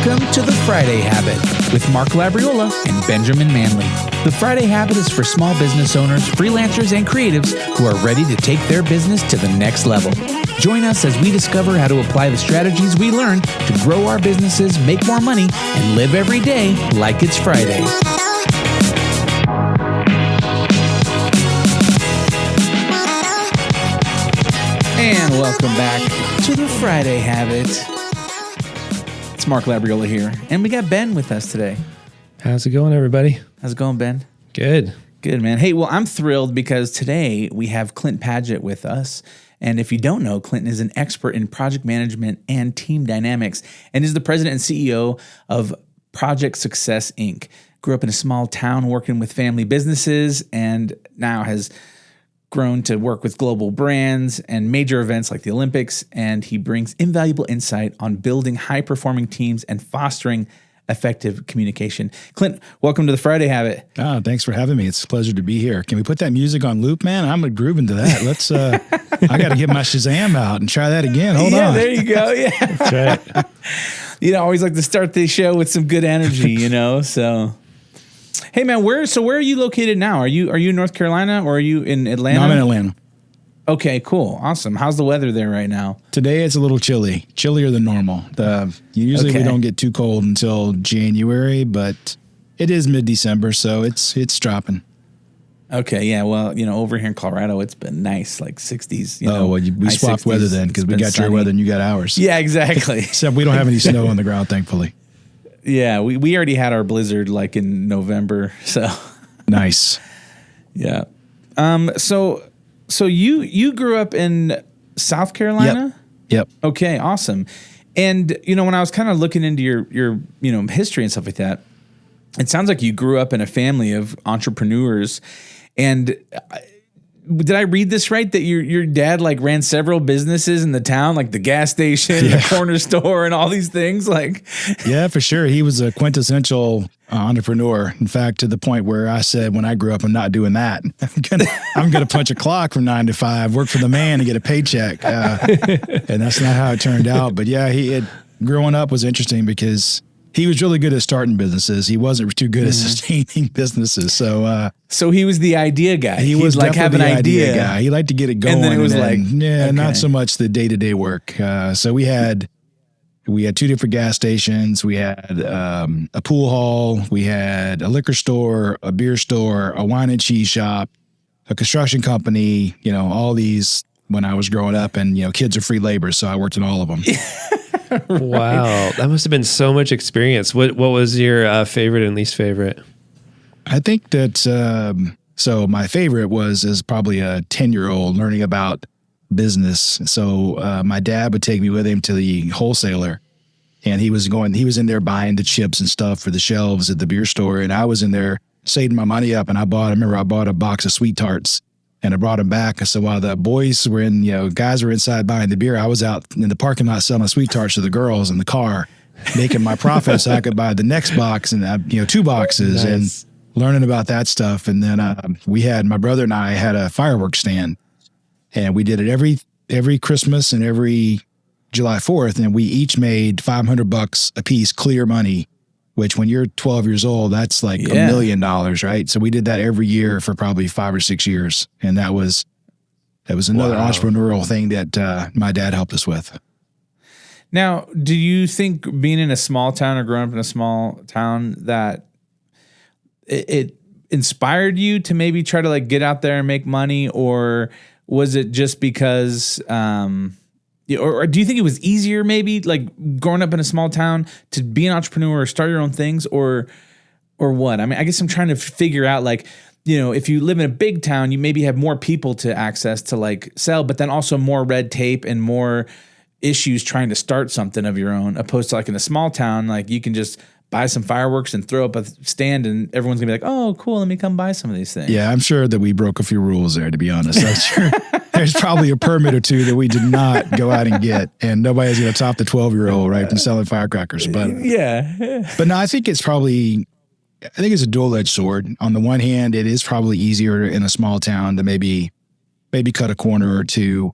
Welcome to The Friday Habit with Mark Labriola and Benjamin Manley. The Friday Habit is for small business owners, freelancers, and creatives who are ready to take their business to the next level. Join us as we discover how to apply the strategies we learned to grow our businesses, make more money, and live every day like it's Friday. And welcome back to The Friday Habit. It's Mark Labriola here, and we got Ben with us today. How's it going, everybody? How's it going, Ben? Good. Good, man. Hey, well, I'm thrilled because today we have Clint Padgett with us. And if you don't know, Clinton is an expert in project management and team dynamics and is the president and CEO of Project Success, Inc. Grew up in a small town working with family businesses and now has grown to work with global brands and major events like the Olympics. And he brings invaluable insight on building high-performing teams and fostering effective communication. Clint, welcome to The Friday Habit. Oh, thanks for having me. It's a pleasure to be here. Can we put that music on loop, man? I'm grooving to that. Let's, I got to get my Shazam out and try that again. Hold on. Yeah, there you go. Yeah. That's right. You know, I always like to start the show with some good energy, you know, so. Hey, man, where are you located now? Are you in North Carolina or are you in Atlanta? No, I'm in Atlanta. Okay, cool. Awesome. How's the weather there right now? Today it's a little chillier than normal. Usually we don't get too cold until January, but it is mid-December, so it's dropping. Okay, yeah. Well, you know, over here in Colorado, it's been nice, like 60s. You know, we swapped 60s. weather then because we got sunny. your weather and you got ours. Yeah, exactly. Except we don't have any snow on the ground, thankfully. Yeah, we already had our blizzard like in November, so. Nice. Yeah. So you grew up in South Carolina? Yep. Okay, awesome. And you know, when I was kind of looking into your history and stuff like that, it sounds like you grew up in a family of entrepreneurs. And did I read this right? That your dad like ran several businesses in the town, like the gas station, the corner store, and all these things. Like, yeah, for sure. He was a quintessential entrepreneur. In fact, to the point where I said, when I grew up, I'm not doing that. I'm gonna punch a clock from 9 to 5, work for the man, and get a paycheck. And that's not how it turned out. But yeah, growing up was interesting because he was really good at starting businesses. He wasn't too good at sustaining businesses. So he was the idea guy. He was like have an idea guy. He liked to get it going. And then it was not so much the day-to-day work. So we had 2 different gas stations. We had a pool hall. We had a liquor store, a beer store, a wine and cheese shop, a construction company, you know, all these when I was growing up, and, you know, kids are free labor. So I worked in all of them. Right. Wow. That must have been so much experience. What was your favorite and least favorite? I think that, so my favorite is probably a 10-year-old learning about business. So my dad would take me with him to the wholesaler, and he was in there buying the chips and stuff for the shelves at the beer store. And I was in there saving my money up, and I bought a box of Sweet Tarts. And I brought them back. So while the boys were guys were inside buying the beer, I was out in the parking lot selling Sweet Tarts to the girls in the car, making my profit so I could buy the next box and 2 boxes. Nice. And learning about that stuff. And then my brother and I had a fireworks stand, and we did it every Christmas and every July 4th. And we each made $500 a piece, clear money, which when you're 12 years old, that's like $1 million, right? So we did that every year for probably 5 or 6 years. And that was another entrepreneurial thing that my dad helped us with. Now, do you think being in a small town or growing up in a small town that it inspired you to maybe try to like get out there and make money, or was it just because, or do you think it was easier maybe like growing up in a small town to be an entrepreneur or start your own things, or what? I mean, I guess I'm trying to figure out like, you know, if you live in a big town, you maybe have more people to access to like sell, but then also more red tape and more issues trying to start something of your own, opposed to like in a small town, like you can just buy some fireworks and throw up a stand and everyone's gonna be like, oh, cool, let me come buy some of these things. Yeah, I'm sure that we broke a few rules there, to be honest. I'm sure there's probably a permit or two that we did not go out and get, and nobody's gonna top the 12-year-old, right, from selling firecrackers. But yeah. But no, I think it's a dual-edged sword. On the one hand, it is probably easier in a small town to maybe cut a corner or two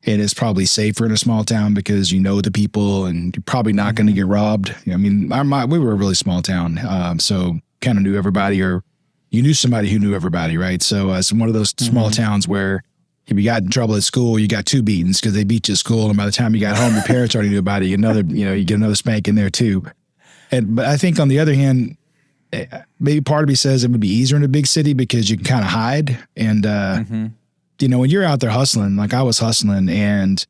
And it's probably safer in a small town because you know the people and you're probably not going to get robbed. I mean, we were a really small town. So kind of knew everybody, or you knew somebody who knew everybody, right? So it's one of those small towns where if you got in trouble at school, you got 2 beatings because they beat you at school. And by the time you got home, your parents already knew about it. You get another spank in there too. But I think on the other hand, maybe part of me says it would be easier in a big city because you can kind of hide. And, when you're out there hustling, like I was hustling, and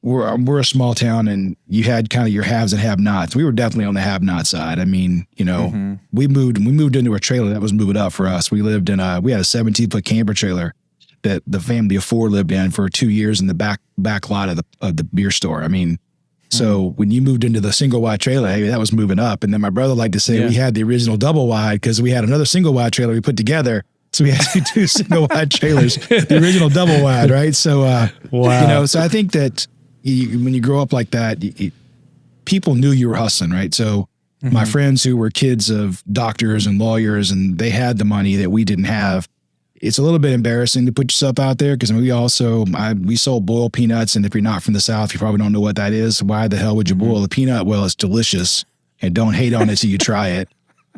we're a small town, and you had kind of your haves and have-nots. We were definitely on the have-not side. I mean, we moved into a trailer that was moving up for us. We lived in we had a 17-foot camper trailer that the family of 4 lived in for 2 years in the back lot of the beer store. I mean, so when you moved into the single wide trailer, hey, that was moving up. And then my brother liked to say we had the original double wide because we had another single wide trailer we put together. So we had 2 single wide trailers, the original double wide, right? So, wow. So I think that when you grow up like that, people knew you were hustling, right? So my friends who were kids of doctors and lawyers, and they had the money that we didn't have. It's a little bit embarrassing to put yourself out there because we sold boiled peanuts. And if you're not from the South, you probably don't know what that is. Why the hell would you boil a peanut? Well, it's delicious, and don't hate on it till you try it.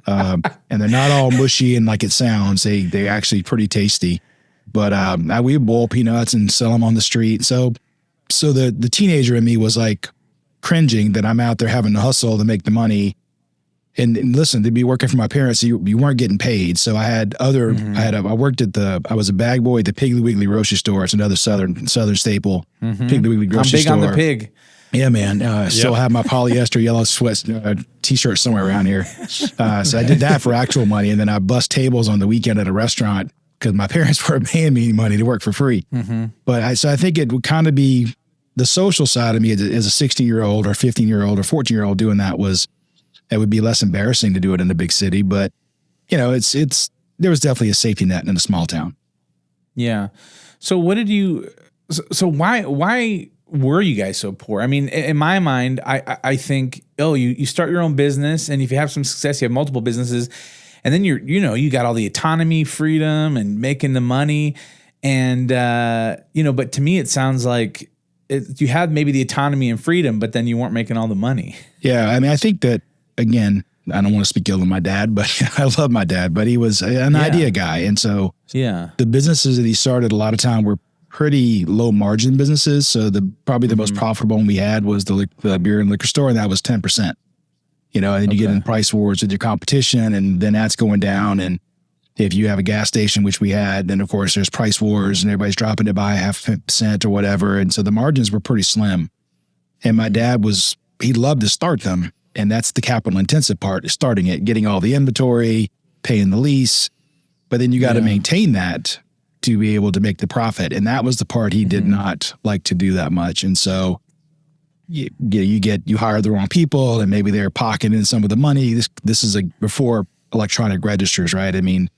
And they're not all mushy and like it sounds. They're actually pretty tasty. But we boil peanuts and sell them on the street. So the teenager in me was like cringing that I'm out there having to hustle to make the money. And listen, to be working for my parents, you weren't getting paid. So I had I was a bag boy at the Piggly Wiggly grocery store. It's another Southern staple. Piggly Wiggly grocery store. I'm big on the pig. Yeah, man. Still have my polyester yellow sweat t-shirt somewhere around here. So I did that for actual money. And then I bust tables on the weekend at a restaurant because my parents weren't paying me any money to work for free. But I think it would kind of be the social side of me as a 16-year-old or 15-year-old or 14-year-old doing that would be less embarrassing to do it in a big city. But, there was definitely a safety net in a small town. Yeah. So why were you guys so poor? I mean, in my mind, I think, you start your own business, and if you have some success, you have multiple businesses, and then you got all the autonomy, freedom, and making the money. And, but to me, it sounds like you had maybe the autonomy and freedom, but then you weren't making all the money. Yeah. I mean, I think that, again, I don't want to speak ill of my dad, but I love my dad, but he was an idea guy. And so the businesses that he started a lot of time were pretty low margin businesses. So probably the most profitable one we had was the beer and liquor store, and that was 10%. And then you get in price wars with your competition, and then that's going down. And if you have a gas station, which we had, then of course there's price wars and everybody's dropping to buy 0.5% or whatever. And so the margins were pretty slim. And my dad he loved to start them. And that's the capital intensive part, is starting it, getting all the inventory, paying the lease. But then you got to maintain that to be able to make the profit. And that was the part he did not like to do that much. And so you hire the wrong people, and maybe they're pocketing some of the money. This is before electronic registers, right? I mean,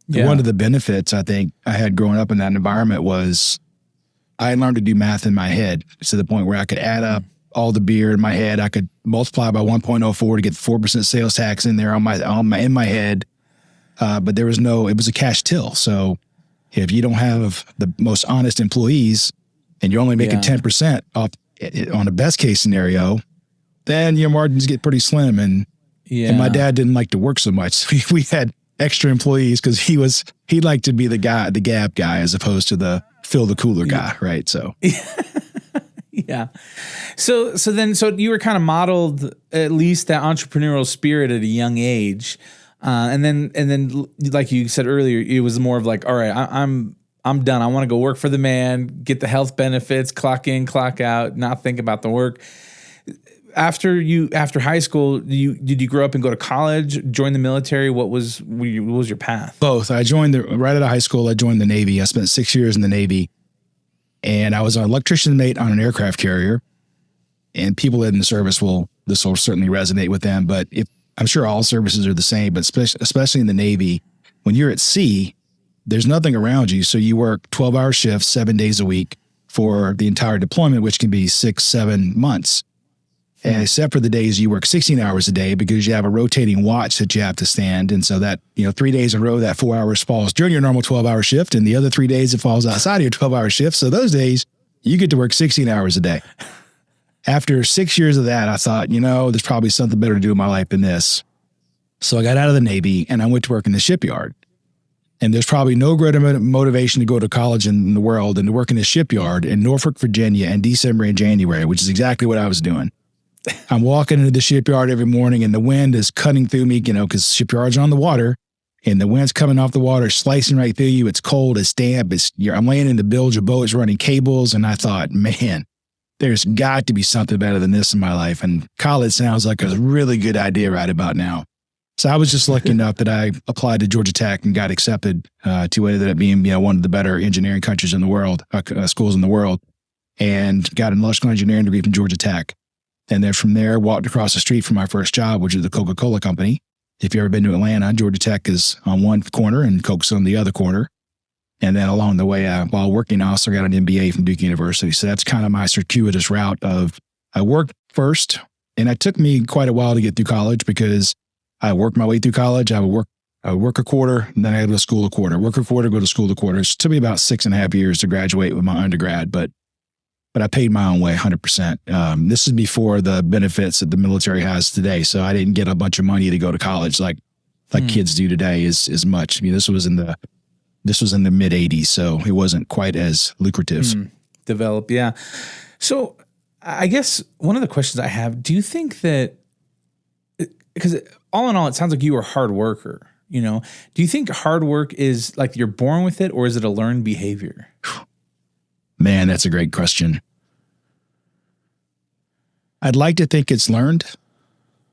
one of the benefits I think I had growing up in that environment was I learned to do math in my head to the point where I could add up all the beer in my head. I could multiply by 1.04 to get 4% sales tax in there in my head. But it was a cash till. So if you don't have the most honest employees and you're only making 10% off on a best case scenario, then your margins get pretty slim. And my dad didn't like to work so much. We had extra employees because he'd like to be the gab guy as opposed to the fill the cooler guy. Right. So. Yeah. So you were kind of modeled at least that entrepreneurial spirit at a young age. And then like you said earlier, it was more of like, all right, I'm done. I want to go work for the man, get the health benefits, clock in, clock out, not think about the work. After high school, did you grow up and go to college, join the military? What was your path? Both. I joined right out of high school. I joined the Navy. I spent 6 years in the Navy. And I was an electrician mate on an aircraft carrier, and people in the service this will certainly resonate with them. But I'm sure all services are the same, but especially in the Navy, when you're at sea, there's nothing around you. So you work 12-hour shifts, 7 days a week for the entire deployment, which can be 6-7 months. And except for the days you work 16 hours a day because you have a rotating watch that you have to stand. And so that, 3 days in a row, that 4 hours falls during your normal 12-hour shift. And the other 3 days it falls outside of your 12-hour shift. So those days you get to work 16 hours a day. After 6 years of that, I thought, there's probably something better to do in my life than this. So I got out of the Navy and I went to work in the shipyard. And there's probably no greater motivation to go to college in the world than to work in a shipyard in Norfolk, Virginia in December and January, which is exactly what I was doing. I'm walking into the shipyard every morning and the wind is cutting through me, because shipyards are on the water and the wind's coming off the water, slicing right through you. It's cold, it's damp, I'm laying in the bilge of boats running cables. And I thought, man, there's got to be something better than this in my life. And college sounds like a really good idea right about now. So I was just lucky enough that I applied to Georgia Tech and got accepted to what ended up being, one of the better engineering countries in the world, schools in the world, and got an electrical engineering degree from Georgia Tech. And then from there, walked across the street from my first job, which is the Coca-Cola company. If you've ever been to Atlanta, Georgia Tech is on one corner and Coke's on the other corner. And then along the way, while working, I also got an MBA from Duke University. So that's kind of my circuitous route of I worked first, and it took me quite a while to get through college because I worked my way through college. I would work a quarter, and then I had to go to school a quarter. Work a quarter, go to school a quarter. It took me about 6.5 years to graduate with my undergrad, but I paid my own way 100%. This is before the benefits that the military has today. So I didn't get a bunch of money to go to college like kids do today as much. I mean, this was in the mid 80s, so it wasn't quite as lucrative. Develop, yeah. So I guess one of the questions I have, do you think that, because all in all, it sounds like you were a hard worker, do you think hard work is like you're born with it, or is it a learned behavior? Man, that's a great question. I'd like to think it's learned.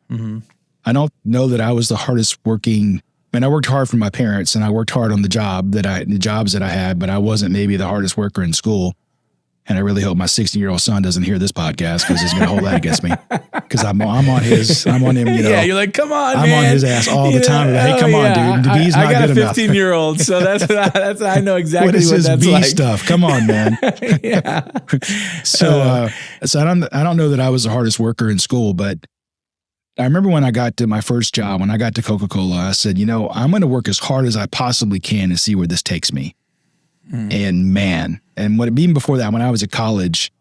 Mm-hmm. I don't know that I was the hardest working. I worked hard for my parents and I worked hard on the jobs that I had, but I wasn't maybe the hardest worker in school. And I really hope my 16-year-old son doesn't hear this podcast because he's going to hold that against me. Because I'm on him. Yeah, you're like, come on, I'm on his ass all the time. Hey, come on, dude. The B's not good enough. I got a 15-year-old, so that's I know exactly what is what this that's B like. stuff. Come on, man. Yeah. So I don't know that I was the hardest worker in school, but I remember when I got to my first job, when I got to Coca-Cola, I said, I'm going to work as hard as I possibly can and see where this takes me. And man, even before that, when I was at college,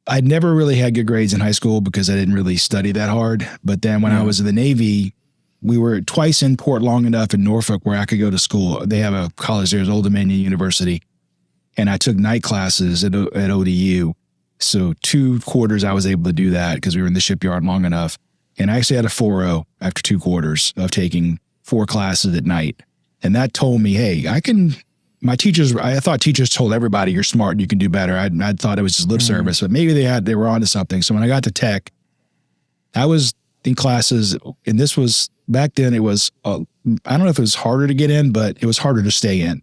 I'd never really had good grades in high school because I didn't really study that hard. But then when I was in the Navy, we were twice in port long enough in Norfolk where I could go to school. They have a college there, Old Dominion University. And I took night classes at ODU. So 2 quarters, I was able to do that because we were in the shipyard long enough. And I actually had a 4.0 after 2 quarters of taking 4 classes at night. And that told me, hey, I thought teachers told everybody you're smart and you can do better. I thought it was just lip service, but maybe they were onto something. So when I got to Tech, I was in classes, and this was, back then it was, I don't know if it was harder to get in, but it was harder to stay in.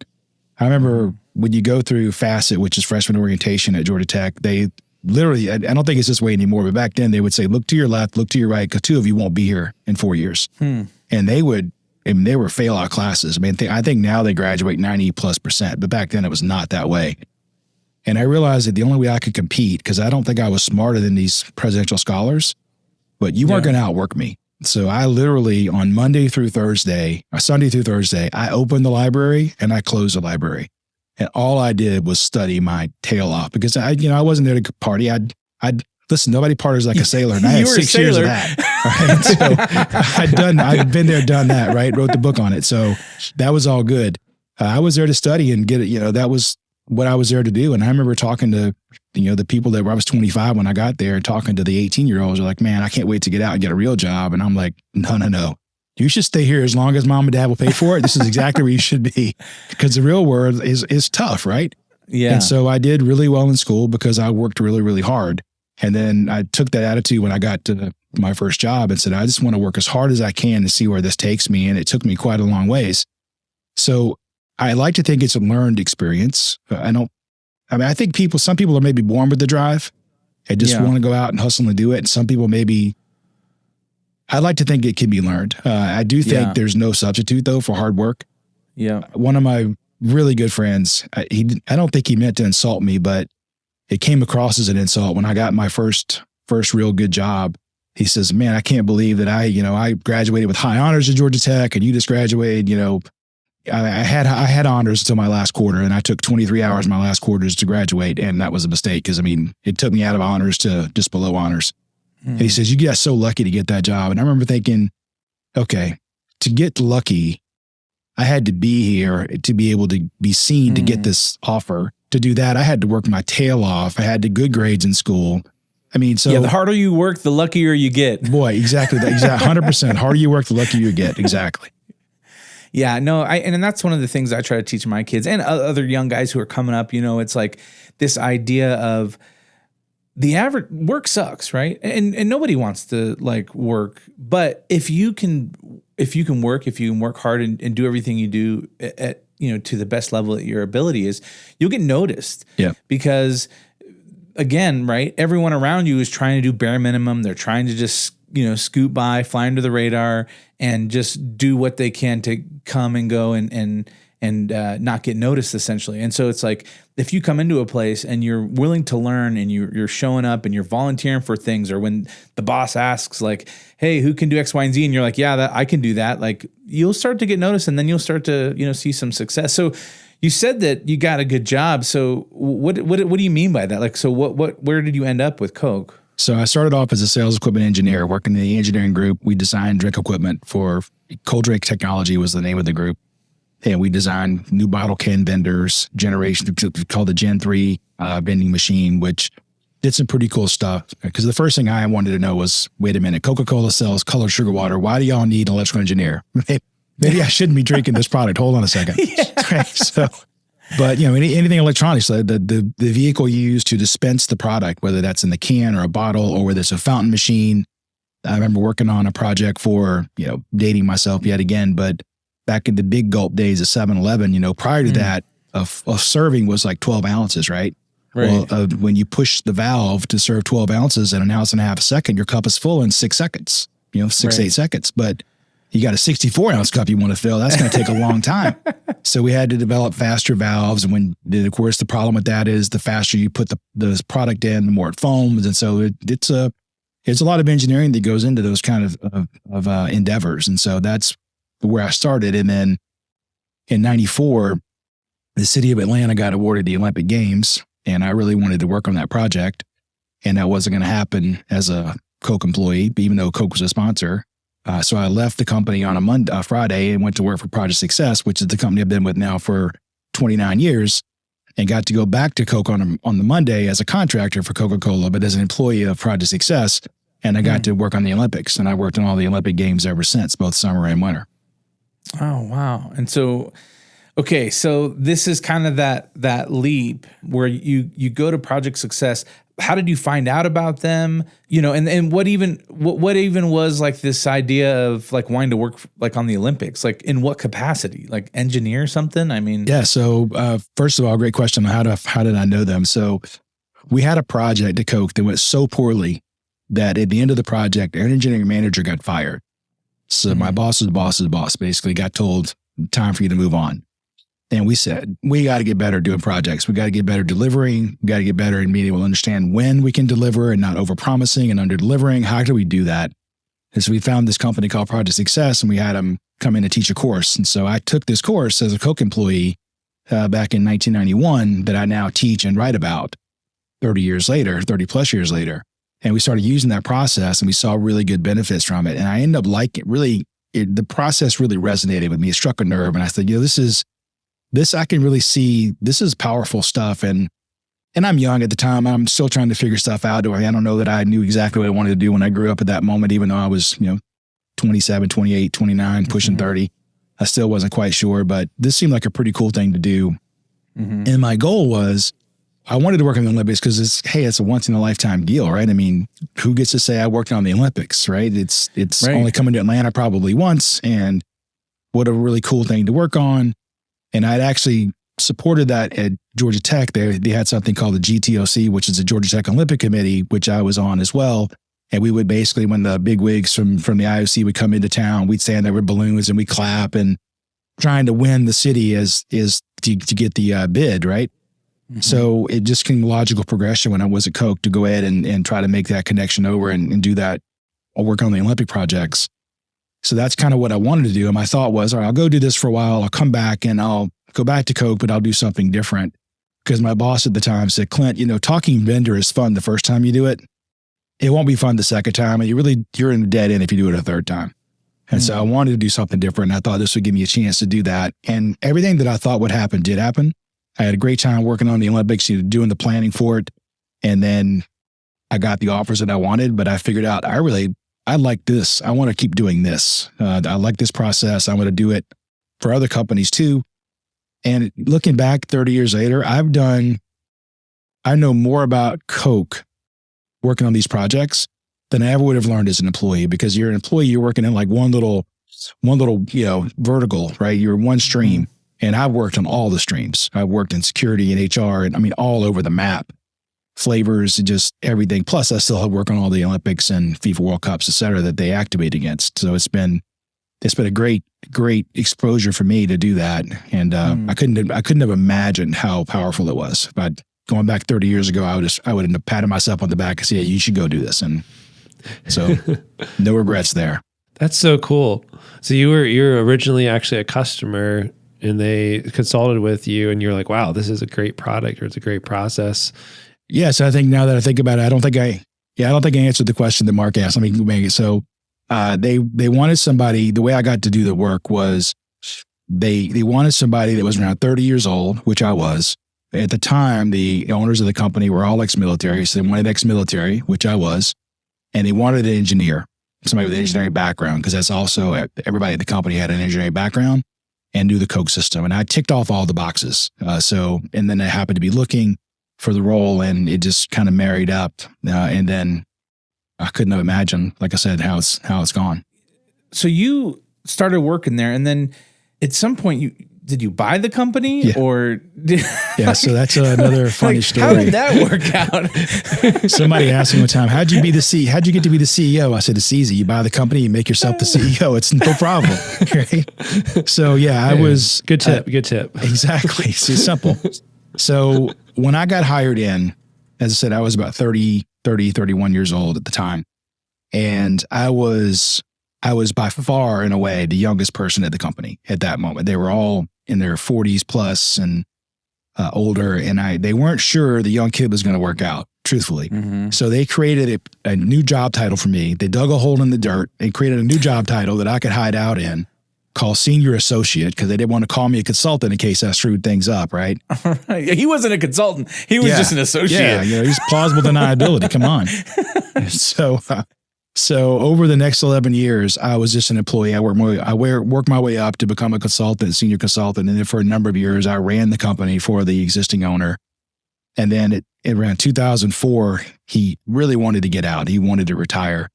I remember when you go through FACET, which is freshman orientation at Georgia Tech, they literally, I don't think it's this way anymore, but back then they would say, look to your left, look to your right, because 2 of you won't be here in 4 years. And they were fail out classes. I think now they graduate 90+%, but back then it was not that way. And I realized that the only way I could compete, because I don't think I was smarter than these presidential scholars, but you weren't going to outwork me. So I literally, on Sunday through Thursday, I opened the library and I closed the library. And all I did was study my tail off because I wasn't there to party. I'd listen, nobody parties like a sailor. And I had 6 years of that. Right? So I'd been there, done that, right? Wrote the book on it. So that was all good. I was there to study and get it, that was what I was there to do. And I remember talking to, the people that were, I was 25 when I got there, talking to the 18-year-olds, are like, man, I can't wait to get out and get a real job. And I'm like, no. You should stay here as long as mom and dad will pay for it. This is exactly where you should be, because the real world is tough, right? Yeah. And so I did really well in school because I worked really, really hard. And then I took that attitude when I got to my first job and said, I just want to work as hard as I can to see where this takes me. And it took me quite a long ways. So I like to think it's a learned experience. I think some people are maybe born with the drive and just want to go out and hustle and do it. And some people I like to think it can be learned. I do think there's no substitute though for hard work. Yeah. One of my really good friends, I don't think he meant to insult me, but it came across as an insult when I got my first real good job. He says, man, I can't believe that I graduated with high honors at Georgia Tech and you just graduated, I had honors until my last quarter, and I took 23 hours my last quarters to graduate, and that was a mistake because it took me out of honors to just below honors. And he says, you got so lucky to get that job. And I remember thinking, okay, to get lucky, I had to be here to be able to be seen to get this offer. To do that, I had to work my tail off. I had the good grades in school. I mean, so the harder you work, the luckier you get. Boy, exactly. 100%. Harder you work, the luckier you get. Exactly. Yeah, no, and that's one of the things I try to teach my kids and other young guys who are coming up. It's like this idea of the average work sucks, right? And nobody wants to like work, but if you can work hard and do everything you do at to the best level that your ability is, you'll get noticed. Yeah. Because again, right, everyone around you is trying to do bare minimum. They're trying to just scoot by, fly under the radar, and just do what they can to come and go and not get noticed, essentially. And so it's like, if you come into a place and you're willing to learn and you're showing up and you're volunteering for things, or when the boss asks like, hey, who can do X, Y, and Z? And you're like, yeah, I can do that. Like, you'll start to get noticed, and then you'll start to, see some success. So you said that you got a good job. So what do you mean by that? Like, so where did you end up with Coke? So I started off as a sales equipment engineer working in the engineering group. We designed drink equipment for Cold Drink Technology was the name of the group. And we designed new bottle can vendors, generation called the Gen 3 vending machine, which did some pretty cool stuff. Because the first thing I wanted to know was, wait a minute, Coca-Cola sells colored sugar water. Why do y'all need an electrical engineer? Maybe I shouldn't be drinking this product. Hold on a second. So, but anything electronics, the vehicle you use to dispense the product, whether that's in the can or a bottle, or whether it's a fountain machine. I remember working on a project for, dating myself yet again, but back in the big gulp days of 7-Eleven, prior to that, a serving was like 12 ounces, right? Well, when you push the valve to serve 12 ounces in an ounce and a half a second, your cup is full in 6 seconds, 8 seconds. But you got a 64 ounce cup you want to fill, that's going to take a long time. So we had to develop faster valves. And of course, the problem with that is the faster you put the product in, the more it foams. And so it's a lot of engineering that goes into those kind of endeavors. And so that's where I started. And then in 94, the city of Atlanta got awarded the Olympic Games, and I really wanted to work on that project. And that wasn't going to happen as a Coke employee, even though Coke was a sponsor. So I left the company on a Friday and went to work for Project Success, which is the company I've been with now for 29 years, and got to go back to Coke on the Monday as a contractor for Coca-Cola, but as an employee of Project Success. And I got to work on the Olympics, and I worked on all the Olympic Games ever since, both summer and winter. Oh, wow. And so, okay, so this is kind of that leap where you go to Project Success. How did you find out about them? And what even was like this idea of like wanting to work like on the Olympics? Like, in what capacity? Like engineer or something? I mean, yeah. So first of all, great question. How did I know them? So we had a project at Coke that went so poorly that at the end of the project, our engineering manager got fired. So my boss's boss basically got told, time for you to move on. And we said, we got to get better doing projects. We got to get better delivering. We got to get better in being able to understand when we can deliver and not over-promising and under-delivering. How do we do that? And so we found this company called Project Success, and we had them come in to teach a course. And so I took this course as a Coke employee back in 1991 that I now teach and write about 30 plus years later. And we started using that process, and we saw really good benefits from it. And I ended up liking it. The process really resonated with me. It struck a nerve. And I said, this I can really see, this is powerful stuff. And I'm young at the time. I'm still trying to figure stuff out. I don't know that I knew exactly what I wanted to do when I grew up at that moment, even though I was, 27, 28, 29, pushing 30. I still wasn't quite sure, but this seemed like a pretty cool thing to do. And my goal was, I wanted to work on the Olympics because it's a once in a lifetime deal, right? I mean, who gets to say I worked on the Olympics, right? It's right. Only coming to Atlanta probably once, and what a really cool thing to work on. And I'd actually supported that at Georgia Tech. They had something called the GTOC, which is the Georgia Tech Olympic Committee, which I was on as well. And we would basically, when the big wigs from the IOC would come into town, we'd stand there with balloons and we'd clap and trying to win the city is to get the bid, right? So it just came logical progression when I was at Coke to go ahead and try to make that connection over and do that or work on the Olympic projects. So that's kind of what I wanted to do. And my thought was, all right, I'll go do this for a while. I'll come back and I'll go back to Coke, but I'll do something different. Because my boss at the time said, Clint, talking vendor is fun the first time you do it. It won't be fun the second time. And you're in a dead end if you do it a third time. And so I wanted to do something different. I thought this would give me a chance to do that. And everything that I thought would happen did happen. I had a great time working on the Olympics, doing the planning for it. And then I got the offers that I wanted, but I figured out I like this. I want to keep doing this. I like this process. I want to do it for other companies too. And looking back 30 years later, I know more about Coke working on these projects than I ever would have learned as an employee, because you're an employee, you're working in like one little, vertical, right? You're one stream. And I've worked on all the streams. I've worked in security and HR and all over the map, flavors, just everything. Plus I still have work on all the Olympics and FIFA World Cups, et cetera, that they activate against. So it's been a great exposure for me to do that. And I couldn't have imagined how powerful it was. But going back 30 years ago, I would have patted myself on the back and said, yeah, you should go do this. And so no regrets there. That's so cool. So you're originally actually a customer and they consulted with you and you're like, wow, this is a great product or it's a great process. Yes. I think now that I think about it, I don't think I answered the question that Mark asked. Let me make it. So they wanted somebody, the way I got to do the work was they wanted somebody that was around 30 years old, which I was. At the time, the owners of the company were all ex-military. So they wanted ex-military, which I was. And they wanted an engineer, somebody with an engineering background, because that's also everybody at the company had an engineering background and knew the Coke system. And I ticked off all the boxes. And then I happened to be looking for the role and it just kind of married up. And then I couldn't have imagined, like I said, how it's gone. So you started working there and then at some point did you buy the company or? So that's another funny story. How did that work out? Somebody asked me one time, how'd you get to be the CEO? I said, it's easy. You buy the company, you make yourself the CEO. It's no problem. Right? So I was. Good tip. Exactly. It's simple. So when I got hired in, as I said, I was about 31 years old at the time. And I was by far, in a way, the youngest person at the company at that moment. They were all in their 40s plus and older, and they weren't sure the young kid was going to work out, truthfully. Mm-hmm. So they created a new job title for me. They dug a hole in the dirt and created a new job title that I could hide out in, called senior associate, because they didn't want to call me a consultant in case I screwed things up, right? He wasn't a consultant. He was just an associate. Yeah, he's plausible deniability. Come on. So over the next 11 years, I was just an employee. I worked my way up to become a consultant, senior consultant. And then for a number of years, I ran the company for the existing owner. And then around 2004, he really wanted to get out. He wanted to retire.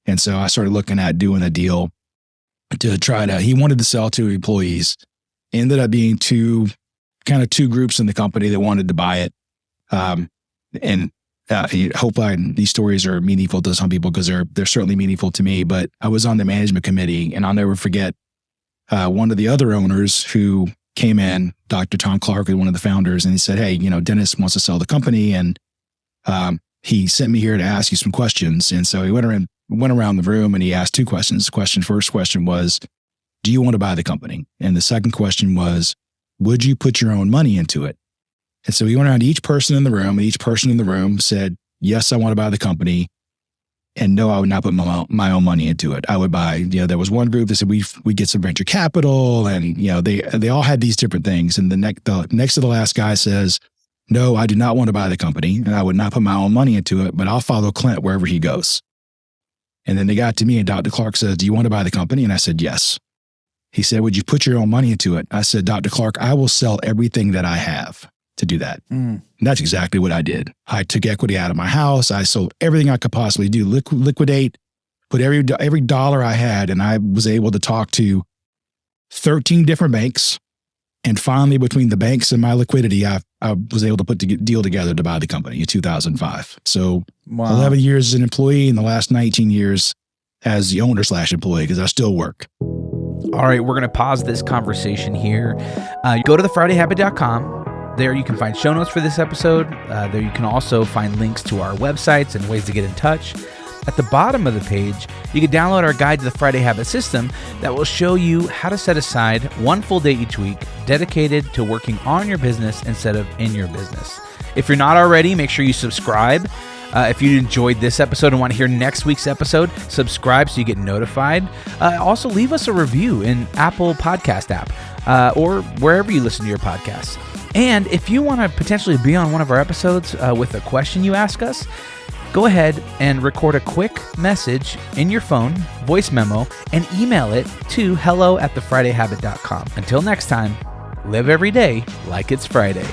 And so I started looking at doing a deal to he wanted to sell to employees. Ended up being two groups in the company that wanted to buy it. Hopefully these stories are meaningful to some people because they're certainly meaningful to me. But I was on the management committee, and I'll never forget one of the other owners who came in, Dr. Tom Clark, one of the founders, and he said, "Hey, Dennis wants to sell the company, and he sent me here to ask you some questions." And so he went around the room and he asked two questions. First question was, "Do you want to buy the company?" And the second question was, "Would you put your own money into it?" And so he went around to each person in the room, and each person in the room said, "Yes, I want to buy the company." And no, I would not put my own money into it. I would buy, there was one group that said we get some venture capital, and they all had these different things. And the next to the last guy says, "No, I do not want to buy the company, and I would not put my own money into it, but I'll follow Clint wherever he goes." And then they got to me, and Dr. Clark says, "Do you want to buy the company?" And I said, "Yes." He said, "Would you put your own money into it?" I said, "Dr. Clark, I will sell everything that I have to do that." And that's exactly what I did. I took equity out of my house. I sold everything I could possibly do, liquidate, put every dollar I had, and I was able to talk to 13 different banks. And finally, between the banks and my liquidity, I was able to put the deal together to buy the company in 2005. So 11 years as an employee, and the last 19 years as the owner/employee, because I still work. All right, we're going to pause this conversation here. Go to thefridayhabit.com. There you can find show notes for this episode. There you can also find links to our websites and ways to get in touch. At the bottom of the page, you can download our guide to the Friday Habit system that will show you how to set aside one full day each week dedicated to working on your business instead of in your business. If you're not already, make sure you subscribe. If you enjoyed this episode and want to hear next week's episode, subscribe so you get notified. Also, leave us a review in Apple Podcast app or wherever you listen to your podcasts. And if you want to potentially be on one of our episodes with a question you ask us, go ahead and record a quick message in your phone, voice memo, and email it to hello@thefridayhabit.com. Until next time, live every day like it's Friday.